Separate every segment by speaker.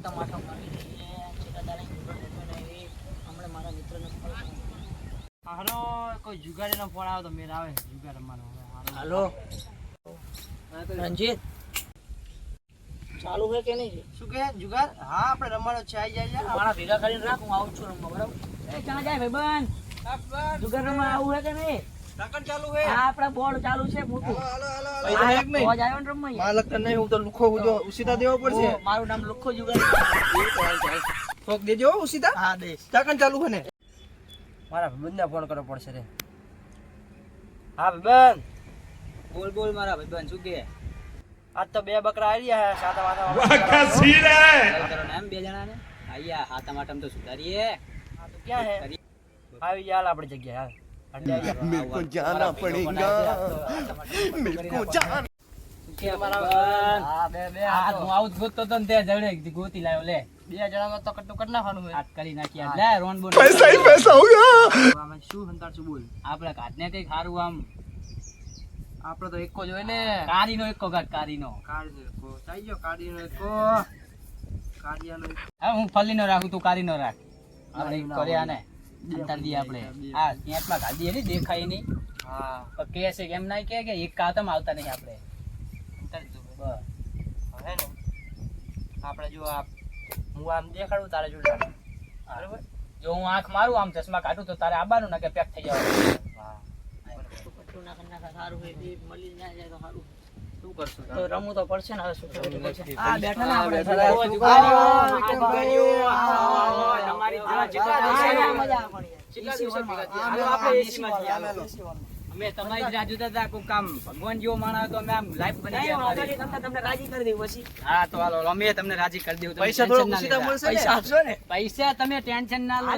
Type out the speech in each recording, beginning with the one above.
Speaker 1: હાથ માથા મારી દઈએ ચેડાદારે હમણાં મારા મિત્રને હાલો કોઈ જુગાડીનો ફોન આવે તો મેર આવે જુગાડ રમવાનો હાલો રંજીત ચાલુ છે કે નહીં શું કે જુગાર હા આપણે રમવાનો છે આવી જાય મારા ભેગા કરીને રાખ હું આવું છું રમવા બરાબર એ ક્યાં જાય ભાઈબંધ જુગાર રમવા આવું છે કે નહીં ઢાકણ ચાલુ છે હા આપડા બોર્ડ ચાલુ છે મોટું હાલો એક મિનિટ આવાજ આવ્યો ને રમવા માલક નહીં હું તો લુખો જો ઉસીતા દેવો પડશે મારું નામ લુખો જુગાર થોક દેજો ઉસીતા હા દે ઢાકણ ચાલુ છે ને મારા ભાઈબંધને ફોન કરવો પડશે રે હા ભાઈબંધ બોલ મારા ભાઈબંધ શું કે આજ તો બે બકરા આવી રહ્યા સાતા માતા એમ બે જણા ને આયા હાથા માટમ તો સુધારીએ હા તો ક્યાં હે આવી યાર આપણી જગ્યા યાર
Speaker 2: मेरे को जाना पड़ेगा मेरे को जाना
Speaker 1: કે મારા હા બે આ હું આઉટ ગોતતો તો ને તે જડે ગોતી લાવ્યો લે બે જણામાં તો કટ નાખવાનું હોય હાથ કરી નાખ્યા લે રોન બોલ
Speaker 2: पैसा ही पैसा होगा
Speaker 1: આમાં શું હંતાર શું બોલ આપણે કાઢને કઈ ખારું આમ આપણે તો એકો જ હોય ને કારીનો એકો કાઢ કારીનો એકો થઈ ગયો કારીનો એકો કારિયાનો હા હું ફલ્લીનો રાખું તું કારીનો રાખ આપણે કર્યા ને અંતર દી આપણે હા ત્યાંમાં ગાડી એની દેખાય નહીં હા પણ કે છે કેમ ના કે એક કાતમ આવતા નહીં આપણે અંતર જો બસ હે ને આપણે જો આ હું આમ દેખાડું તારે જોડે બરાબર જો હું આંખ મારું આમ ચશ્મા કાઢું તો તારે આબાનું ના કે પેક થઈ જવાનું હા સારું હોય મળી જાય તો સારું શું કરશું તો રમવું તો પડશે ને હવે શું આ બેઠા ના આપણે અમે તમારી રાહ જોતા હતા કોઈ કામ ભગવાન જેવો માણસ તો અમે આમ લાઈફ બની તમને રાજી કરી દેવું પછી હા તો હાલો અમે તમને રાજી કરી દેવું પૈસા થોડો સીધા મળશે પૈસા આપશો ને પૈસા તમે ટેન્શન ના લો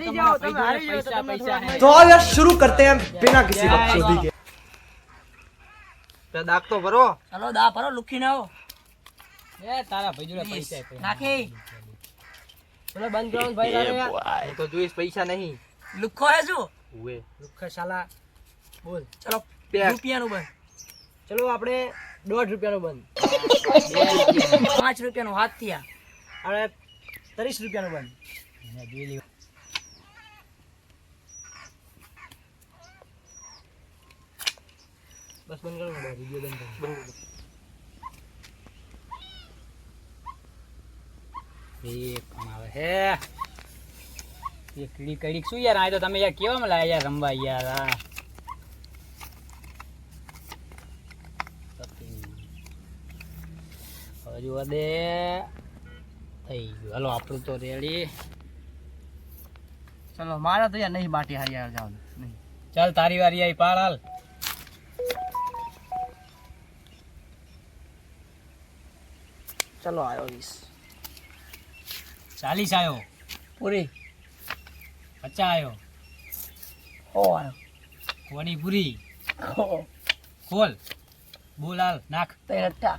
Speaker 1: પૈસા
Speaker 2: तो यार शुरू करते हैं बिना किसी बकचोदी के
Speaker 1: તો દાગ તો ભરો ચાલો દા ભરો લુખી ના આવો એ તારા ભાઈ જોડે પૈસા નાખી ચલો બંધ કરો ભાઈ હું તો જોઈશ પૈસા નહીં લુખો હે શું ઓએ લુખો શાલા બોલ ચલો રૂપિયાનું બંધ ચલો આપણે 1.5 રૂપિયાનું બંધ 5 રૂપિયાનું હાથ થયા હવે 30 રૂપિયાનું બંધ બસ બંધ કરો ને વિડિયો બંધ કરો એક આવે હે એક કીડી કઈડી શું યાર આ તો તમે યાર કેવા મળ્યા યાર રમવા યાર આ હજુ દે થઈ ગયું હાલો આપણું તો રેડી ચલો મારા તો યાર નહીં બાટી હારી યાર જાવ નહીં ચાલ તારી વારી આવી પાડ હાલ चलो आयो 40 आयो पूरी 50 आयो हो आयो कोनी पूरी हो खोल बोलाल नाख तेरटा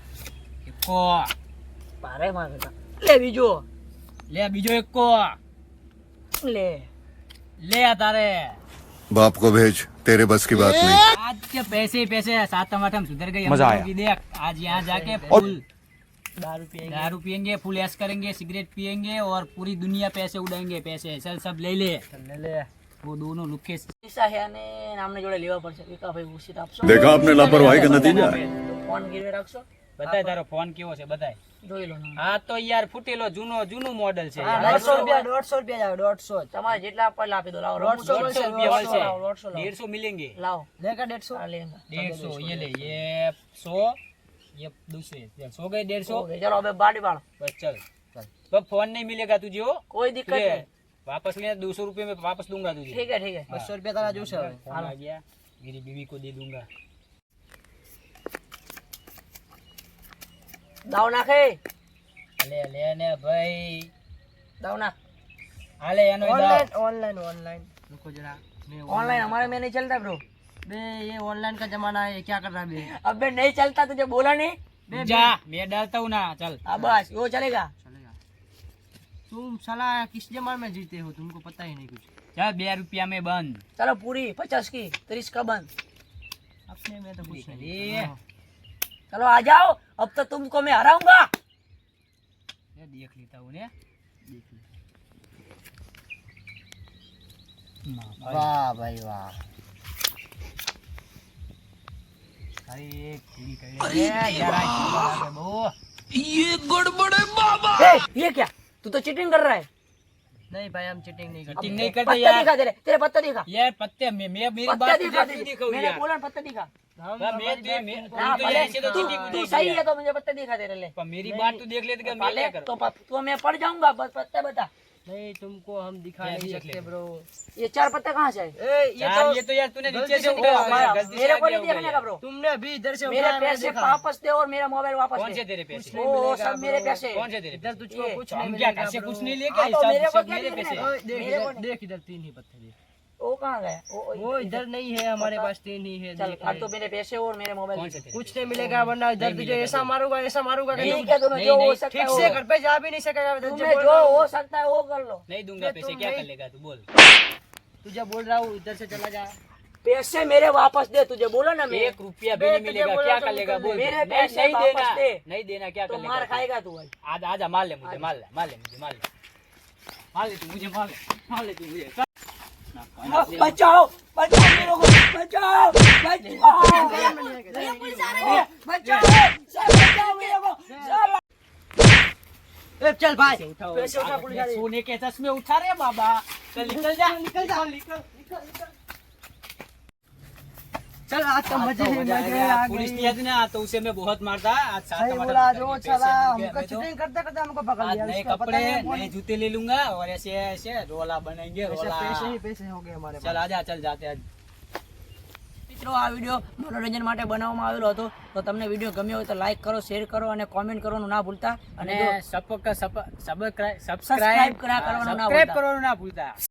Speaker 1: एको पारे मारता ले बीजो एको ले आ तारे
Speaker 2: बाप को भेज तेरे बस की बात नहीं
Speaker 1: आज के पैसे सात टमाटर सुधर गई मजा आया देख आज यहाँ जाके फुल दारू पियेंगे फुल ऐश करेंगे सिगरेट पियेंगे और पूरी दुनिया पैसे उड़ाएंगे पैसे चल सब ले ले वो दोनों लुके पैसा है ने नामने जोड़े लेवा પડશે વિકા ભાઈ ઉસીત આપશો
Speaker 2: देखा आपने लापरवाही का नतीजा
Speaker 1: ફોન ગીરવે રાખશો બતાય તારો ફોન કેવો છે બતાય જોઈ લો હા તો યાર ફૂટેલો જૂનું મોડેલ છે 150 રૂપિયા જાવ 150 તમારે જેટલા આપવા આપી દો લાવો 150 રૂપિયા મળશે 150 मिलेंगे लाओ लेगा 150 लेगा 150 ये ले ये 100 ये दूसरे 100 गए 150 चलो अबे बाड़ी बाड़ बस चल अब फोन नहीं मिलेगा तुझे हो कोई दिक्कत नहीं वापस ले 200 रुपए में वापस दूंगा तुझे ठीक है 200 रुपया तारा जो है फोन आ गया मेरी बीवी को दे दूंगा दाव नाखे ले ने भाई दाव ना हाले एनो ऑनलाइन रुको जरा मैं ऑनलाइन हमारे में नहीं चलता ब्रो बे ये ऑनलाइन का जमाना है क्या कर रहा है बे अबे नहीं चलता तुझे बोला नहीं बे जा मैं डालता हूँ ना चल अब बस वो चलेगा तुम साला किस जमाने में जीते हो तुमको पता ही नहीं कुछ चल 2 रुपया में बंद चलो पूरी 50 की 30 का बंद अपने में तो कुछ नहीं चलो आ जाओ अब तो तुमको मैं हराऊंगा ये देख लेता हूँ ने વાહ ભાઈ વાહ. अरे एक किल करे यार आज बो ये गड़बड़ है बाबा. ये क्या तू तो चीटिंग कर रहा है. नहीं भाई हम चीटिंग नहीं करते. चीटिंग नहीं करते यार. दिखा तेरे पत्ते दिखा यार. पत्ते मैं मेरी बात दिखाऊं मैंने बोला पत्ते दिखा. तू सही है तो मुझे पत्ते दिखा तेरे ले. मेरी बात तू देख लेते मैं क्या करूं. तो मैं पड़ जाऊंगा. बस पत्ते बता. नहीं तुमको हम दिखा नहीं सकते ब्रो. ये 4 पत्ते कहाँ से आए. ये तो यार तूने नीचे से उठाया. मेरे को नहीं देखने का ब्रो. तुमने अभी इधर से मेरे पैसे वापस दे और मेरा मोबाइल वापस. कौन से तेरे पैसे. वो सब मेरे पैसे. कौन से तेरे. इधर तुझको कुछ हम क्या घर से कुछ नहीं लेके सब मेरे पैसे. देख इधर 3 ही पत्ते देख. वो कहाँ गया. वो इधर नहीं है हमारे पास 3 ही है. चल तो मेरे पैसे और मेरे मोबाइल कुछ नहीं मिलेगा वरना इधर तुझे ऐसा मारूंगा ठीक है. तुम्हें जो हो सकता है ठीक से घर पे जा भी नहीं सकेगा. तुम्हें जो हो सकता है वो कर लो. नहीं दूंगा पैसे. क्या कर लेगा तू बोल. तुझे बोल रहा हूँ इधर से चला जा. पैसे मेरे वापस दे. तुझे बोला ना मैं 1 रुपया भी नहीं मिलेगा. क्या कर लेगा बोल. मेरे पैसे वापस दे. नहीं देना क्या कर लेगा. मार खाएगा तू. आज आजा मार ले मुझे. मार ले तू मुझे. मार ले तू मुझे. बचाओ मेरे को. बचाओ मेरे को. चल भाई पैसे उठा. सोने के चश्मे उठा रहे बाबा. चल निकल जा. चल आज तो मजे है. पुलिस नहीं आती ना तो उसे मैं बहुत मारता. आज साथ चीटिंग करते हमको पकड़ लिया. नए कपड़े नए जूते ले लूंगा और ऐसे रोला बनाएंगे. पैसे हो गए हमारे. चल आजा. चल जाते आज. મિત્રો આ વિડિયો મનોરંજન માટે બનાવવામાં આવેલો હતો. તો તમને વિડિયો ગમ્યો હોય તો લાઈક કરો, શેર કરો અને કોમેન્ટ કરવાનું ના ભૂલતા. અને સબસ્ક્રાઇબ કરવાનું ના ભૂલતા.